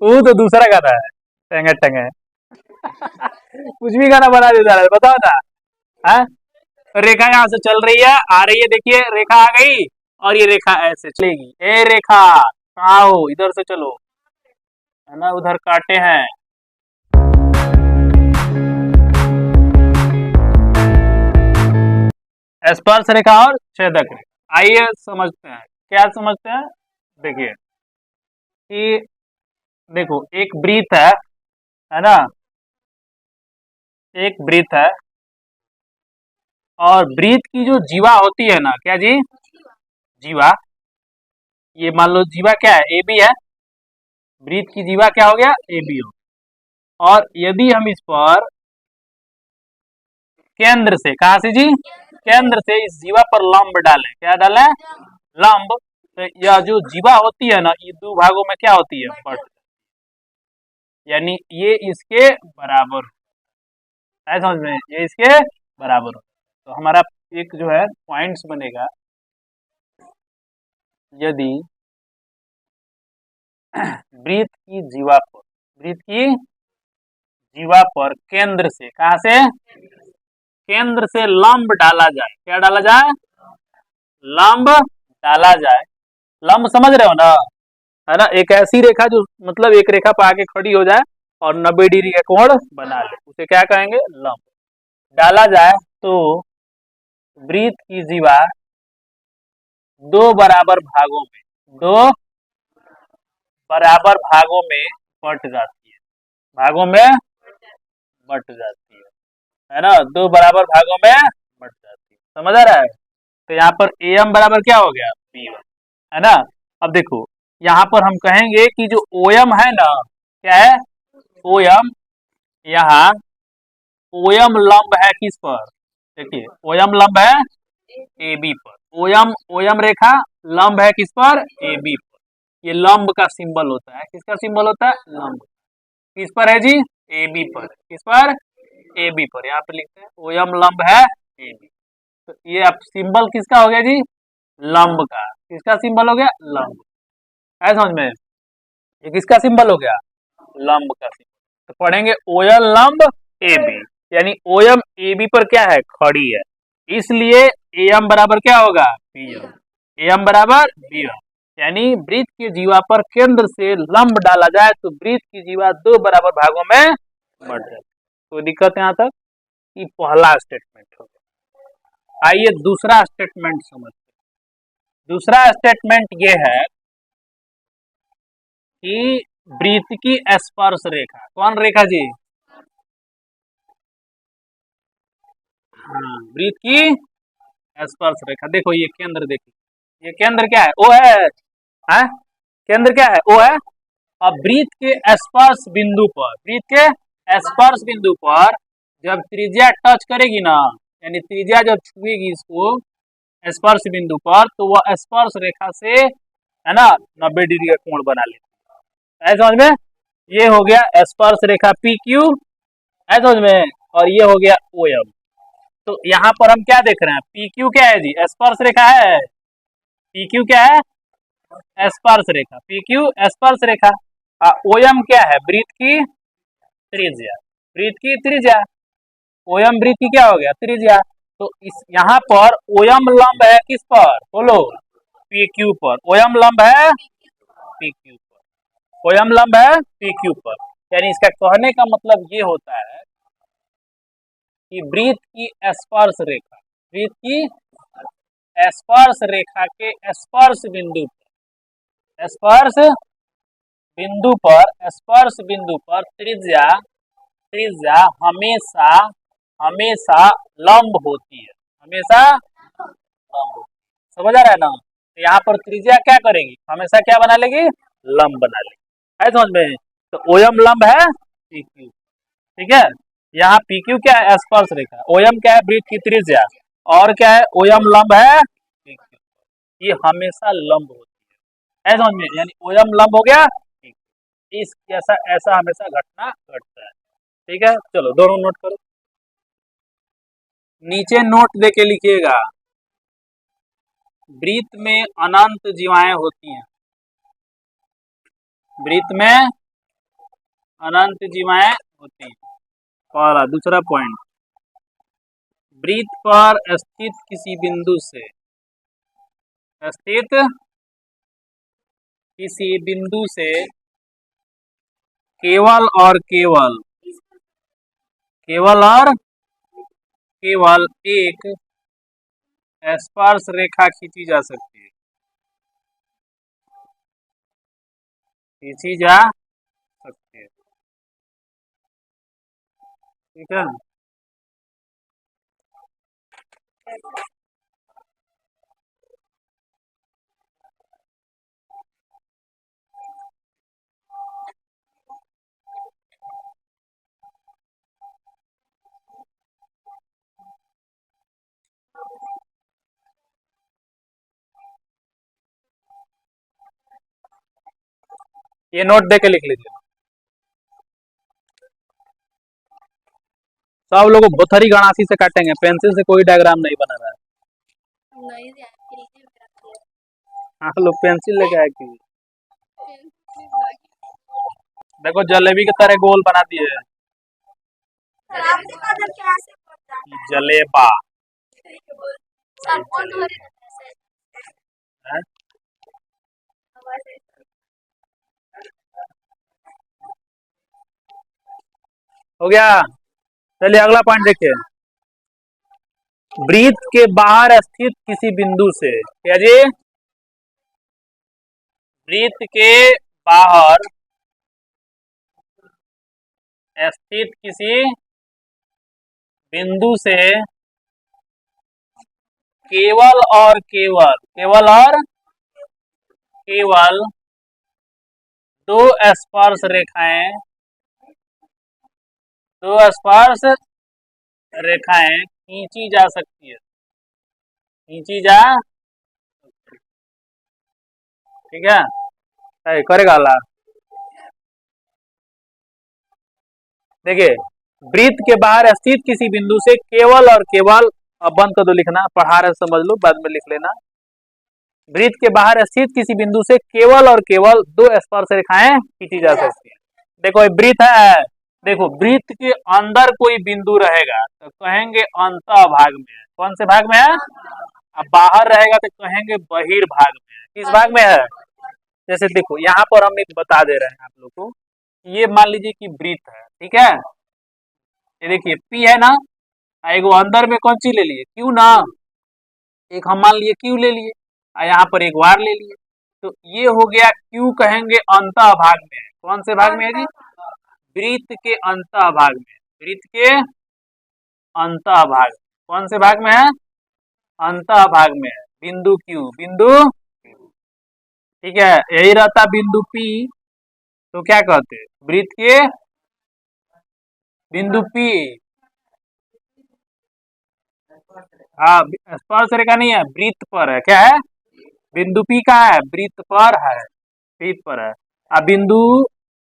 वो तो दूसरा गाना है, टंगे टंगे। कुछ भी गाना बना देता है, बताओ ना। हाँ? रेखा यहाँ से चल रही है, आ रही है, देखिए रेखा आ गई, और ये रेखा ऐसे चलेगी। ए रेखा कहाँ हो, इधर से चलो, है ना, उधर काटे हैं। स्पर्श रेखा और छेदक रेखा, आइए समझते हैं। क्या समझते हैं, देखिए कि देखो एक वृत्त है ना, एक वृत्त है, और वृत्त की जो जीवा होती है ना, क्या जी, जीवा, ये मान लो जीवा क्या है, ए बी है, वृत्त की जीवा क्या हो गया, ए बी हो। और यदि हम इस पर केंद्र से, कहा से जी, केंद्र से इस जीवा पर लंब डालें, क्या डालें, लंब, तो यह जो जीवा होती है ना, ये दो भागों में क्या होती है, बट, यानी ये इसके बराबर, है समझ में, ये इसके बराबर हो। तो हमारा एक जो है पॉइंट्स बनेगा, यदि वृत्त की जीवा पर, वृत्त की जीवा पर केंद्र से, कहा से, केंद्र से लंब डाला जाए, क्या डाला जाए, लंब डाला जाए। लंब समझ रहे हो ना, है ना, एक ऐसी रेखा जो मतलब एक रेखा पर आके खड़ी हो जाए और 90 डिग्री का कोण बना ले, उसे क्या कहेंगे, लंब डाला जाए। तो वृत्त की जीवा दो बराबर भागों में, दो बराबर भागों में बट जाती है, भागों में बट जाती है ना, दो बराबर भागों में बट जाती है, समझ आ रहा है। तो यहाँ पर ए एम बराबर क्या हो गया, बी वन, है ना। अब देखो यहाँ पर हम कहेंगे कि जो ओ एम है ना, क्या है, ओ एम, यहाँ ओ एम लंब है किस पर, देखिए ओ एम लंब है ए बी पर, ओ एम रेखा लंब है किस पर, ए बी पर। ये लंब का सिंबल होता है, किसका सिंबल होता है, लंब, किस पर है जी, ए बी पर, किस पर, ए बी पर, यहाँ पे लिखते हैं ओ एम लंब है ए बी। तो ये अब सिंबल किसका हो गया जी, लंब का, किसका सिंबल हो गया, लंब, है समझ में, ये किसका सिंबल हो गया, लंब का सिंबल। तो पढ़ेंगे ओ एम लंब ए बी, यानी ओ एम ए बी पर क्या है, खड़ी है, इसलिए ए एम बराबर क्या होगा, बी एम, ए एम बराबर बी एम। यानी वृत्त की जीवा पर केंद्र से लंब डाला जाए तो वृत्त की जीवा दो बराबर भागों में बढ़ जाए। तो दिक्कत यहाँ तक, कि पहला स्टेटमेंट हो गया। आइए दूसरा स्टेटमेंट समझते हैं। दूसरा स्टेटमेंट ये है कि वृत्त की स्पर्श रेखा, कौन रेखा जी, हाँ, वृत्त की स्पर्श रेखा, देखो ये केंद्र, देखिए ये केंद्र क्या है, ओ है? केंद्र क्या है, ओ है। अब वृत्त के स्पर्श बिंदु पर, वृत्त के स्पर्श बिंदु पर जब त्रिज्या टच करेगी ना, यानी त्रिज्या जब छुएगी इसको स्पर्श बिंदु पर, तो वह स्पर्श रेखा से, है ना, 90 डिग्री का कोण बना लेती है, समझ में। ये हो गया स्पर्श रेखा पी क्यू, है समझ में, और ये हो गया ओ एम। तो यहाँ पर हम क्या देख रहे हैं, पी क्यू क्या है जी, स्पर्श रेखा है, पी क्यू क्या है, स्पर्श रेखा, पी क्यू स्पर्श रेखा। ओ एम क्या है, वृत्त की त्रिज्या, वृत्त की त्रिज्या, ओ एम वृत्त की क्या हो गया, त्रिज्या। तो इस यहाँ पर ओ एम लंब है किस पर, बोलो, पी क्यू पर, ओ एम लंब है पी क्यू पर, ओ एम लंब है पी क्यू पर। यानी इसका कहने का मतलब ये होता है कि वृत्त की स्पर्श रेखा, वृत्त की स्पर्श रेखा के स्पर्श बिंदु पर, स्पर्श बिंदु पर, स्पर्श बिंदु पर त्रिज्या, त्रिज्या हमेशा, हमेशा लंब होती है, हमेशा लंब, समझ आ रहा है ना। तो यहाँ पर त्रिज्या क्या करेगी, हमेशा क्या बना लेगी, लंब बना लेगी, है समझ में। तो ओ एम लंब है पी क्यू, ठीक है। यहाँ पी क्यू क्या है, स्पर्श रेखा, ओ एम क्या है, वृत्त की त्रिज्या, और क्या है, ओ एम लंब है पी क्यू, ये हमेशा लंब होती है समझ में, यानी ओ एम लंब हो गया, इस ऐसा ऐसा हमेशा घटना घटता है, ठीक है। चलो दोनों नोट करो, नीचे नोट देके लिखिएगा, वृत्त में अनंत जीवाएं होती हैं, वृत्त में अनंत जीवाएं होती हैं। पहला। दूसरा पॉइंट, वृत्त पर स्थित किसी बिंदु से, स्थित किसी बिंदु से केवल और केवल, केवल और केवल एक स्पर्श रेखा खींची जा सकती है, खींची जा सकती है। ठीक है। ये नोट दे के लिख लीजिए। सब लोग बोथरी गणासी से काटेंगे, पेंसिल से कोई डायग्राम नहीं बना रहा है। हाँ लोग पेंसिल लेके आए कि देखो जलेबी की तरह गोल बना दिए हैं। जलेबा है? हो गया। चलिए अगला पॉइंट देखिए, वृत्त के बाहर स्थित किसी बिंदु से, क्या जी, वृत्त के बाहर स्थित किसी बिंदु से केवल और केवल, केवल और केवल दो स्पर्श रेखाएं, दो स्पर्श रेखाएं खींची जा सकती है, खींची जा, ठीक है, करेगा ला। देखिए, वृत्त के बाहर स्थित किसी बिंदु से केवल और केवल, अब बंद कर दो लिखना, पढ़ा रहे समझ लो, बाद में लिख लेना। वृत्त के बाहर स्थित किसी बिंदु से केवल और केवल दो स्पर्श रेखाएं खींची जा सकती है। देखो ये वृत्त है, देखो वृत्त के अंदर कोई बिंदु रहेगा तो कहेंगे अंतः भाग में है। कौन से भाग में है? अब बाहर रहेगा तो कहेंगे बहिर्भाग में है। किस भाग में है? जैसे देखो यहाँ पर हम एक बता दे रहे हैं आप लोग को, ये मान लीजिए कि वृत्त है, ठीक है, ये देखिए पी है ना, एगो अंदर में कौन सी ले लिए, क्यू ना, एक हम मान लिए क्यू ले लिए, यहाँ पर एक वार ले लिए, तो ये हो गया क्यू, कहेंगे अंतः भाग में है। कौन से भाग में है जी? वृत्त के अंतः भाग में, वृत्त के अंतः भाग, कौन से भाग में है? अंतः भाग में है, बिंदु क्यू, बिंदु, ठीक है, यही रहता बिंदु पी, तो क्या कहते हैं, वृत्त के बिंदु पी, हाँ स्पर्श रेखा नहीं है, वृत्त पर है, क्या है, बिंदु पी का है, वृत्त पर है, वृत्त पर है। अब बिंदु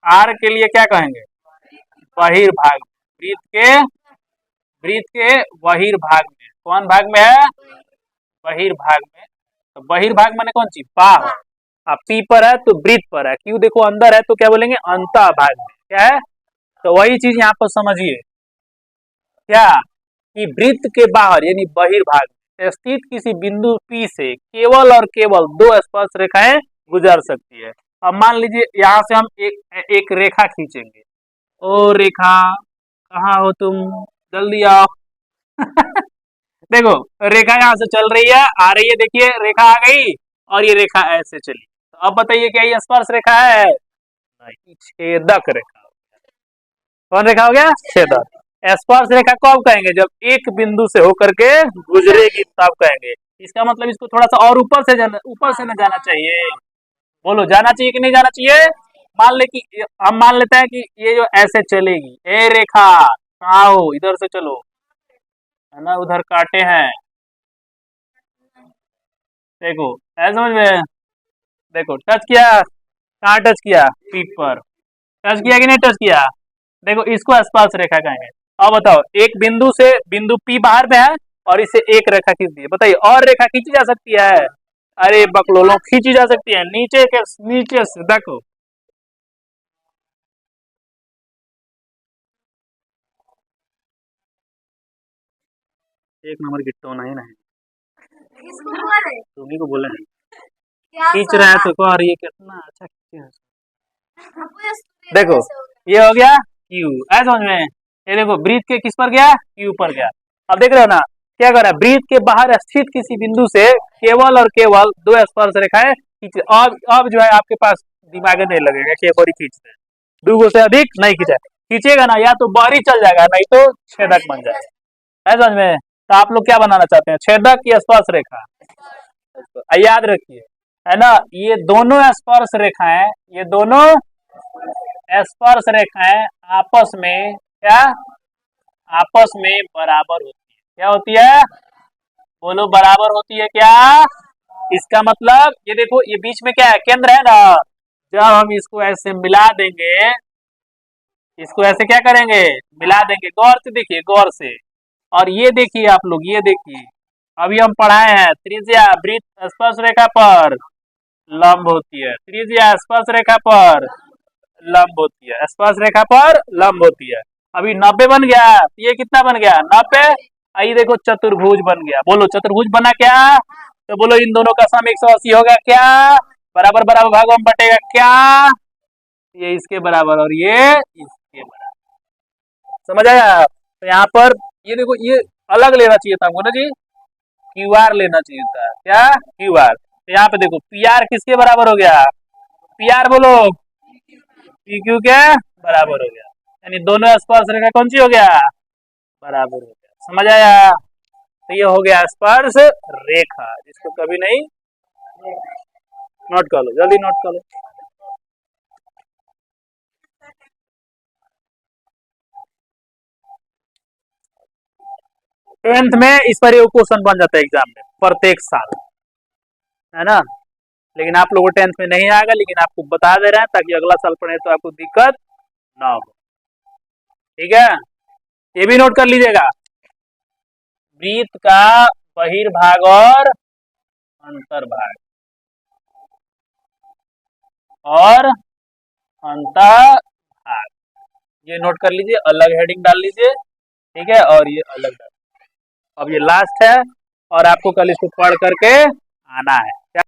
आर के लिए क्या कहेंगे, बहिर्भाग, वृत्त के बहिर्भाग में, कौन भाग में है, बहिर्भाग में, तो बहिर्भाग माने कौन सी, बाहर, अब पी पर है तो वृत्त पर है, क्यों देखो अंदर है तो क्या बोलेंगे, अंतः भाग में, क्या है, तो वही चीज यहाँ पर समझिए, क्या कि वृत्त के बाहर यानी बहिर्भाग में स्थित किसी बिंदु P से केवल और केवल दो स्पर्श रेखाएं गुजर सकती है। अब मान लीजिए यहाँ से हम एक रेखा खींचेंगे, ओ रेखा कहाँ हो तुम, जल्दी आओ देखो रेखा यहाँ से चल रही है, आ रही है, देखिए रेखा आ गई और ये रेखा ऐसे चली, तो अब बताइए क्या ये स्पर्श रेखा है? नहीं, छेदक रेखा। कौन रेखा हो गया? छेदक। स्पर्श रेखा कब कहेंगे, जब एक बिंदु से होकर के गुजरेगी तब कहेंगे। इसका मतलब इसको थोड़ा सा और ऊपर से न जाना चाहिए, बोलो जाना चाहिए कि नहीं जाना चाहिए? मान ले कि हम मान लेते हैं कि ये जो ऐसे चलेगी, ए रेखा कहाँ हो, इधर से चलो, है ना, उधर काटे हैं, देखो ऐसा समझ में, देखो टच किया, कहाँ टच किया, पीठ पर टच किया कि नहीं टच किया, देखो इसको स्पर्श रेखा कहेंगे। अब बताओ एक बिंदु से बिंदु P बाहर में है और इसे एक रेखा खींच दी, बताइए और रेखा खींची जा सकती है? अरे बकलोलो खींची जा सकती है, नीचे से देखो एक नंबर की टोन ही नहीं, किसको बोल रहे हैं? तुम्ही को बोले हैं क्या खींच रहे हैं तो कह रही है कितना अच्छा खींचे हैं। आपको स्टूडियो देखो कैसे होगा? ये हो गया क्यू, है समझ में। ये देखो ब्रीथ के किस पर गया, क्यू पर गया। अब देख रहे हो ना क्या कर रहा है, ब्रीथ के बाहर स्थित किसी बिंदु से केवल और केवल दो स्पर्श रेखाएं खींच। अब जो है आपके पास दिमाग नहीं लगेगा कि एक और ही खींचते हैं, दो से अधिक नहीं खींचा, खींचेगा ना या तो बाहरी चल जाएगा नहीं तो छेदक बन जाएगा, है समझ में। तो आप लोग क्या बनाना चाहते हैं, छेदक की स्पर्श रेखा, याद रखिए, है ना। ये दोनों स्पर्श रेखाएं, ये दोनों स्पर्श रेखाएं आपस में क्या, आपस में बराबर होती है। क्या होती है, बोलो बराबर होती है क्या। इसका मतलब ये देखो ये बीच में क्या है, केंद्र है ना। जब हम इसको ऐसे मिला देंगे, इसको ऐसे क्या करेंगे, मिला देंगे, गौर से देखिए, गौर से। और ये देखिए आप लोग, ये देखिए अभी हम पढ़ाए हैं, त्रिज्या वृत्त स्पर्श रेखा पर लंब होती है, त्रिज्या स्पर्श रेखा पर लंब होती है, स्पर्श रेखा पर लंब होती है। अभी 90 बन गया, ये कितना बन गया 90। आइए देखो चतुर्भुज बन गया, बोलो चतुर्भुज बना क्या, तो बोलो इन दोनों का सम 180 होगा क्या, बराबर बराबर भागों में बटेगा क्या, ये इसके बराबर और ये इसके बराबर, समझ आया। तो यहाँ पर ये देखो ये अलग लेना चाहिए था हमको ना जी, क्यू आर लेना चाहिए था, क्या क्यू आर। तो यहाँ पे देखो पी आर किसके बराबर हो गया, पी आर बोलो पी क्यू के बराबर हो गया, यानी दोनों स्पर्श रेखा कौन सी हो गया, बराबर हो गया, समझ आया। तो ये हो गया स्पर्श रेखा, जिसको कभी नहीं, नोट कर लो जल्दी, नोट कर लो। 10th में इस पर ये क्वेश्चन बन जाता है एग्जाम में प्रत्येक साल, है ना। लेकिन आप लोगों को 10th में नहीं आएगा, लेकिन आपको बता दे रहे हैं ताकि अगला साल पढ़े तो आपको दिक्कत ना हो, ठीक है। ये भी नोट कर लीजिएगा, वृत्त का बहिर्भाग और अंतर्भाग, और अंतर्भाग, ये नोट कर लीजिए, अलग हेडिंग डाल लीजिए, ठीक है, और ये अलग डाल। अब ये लास्ट है और आपको कल इसको पढ़ करके आना है।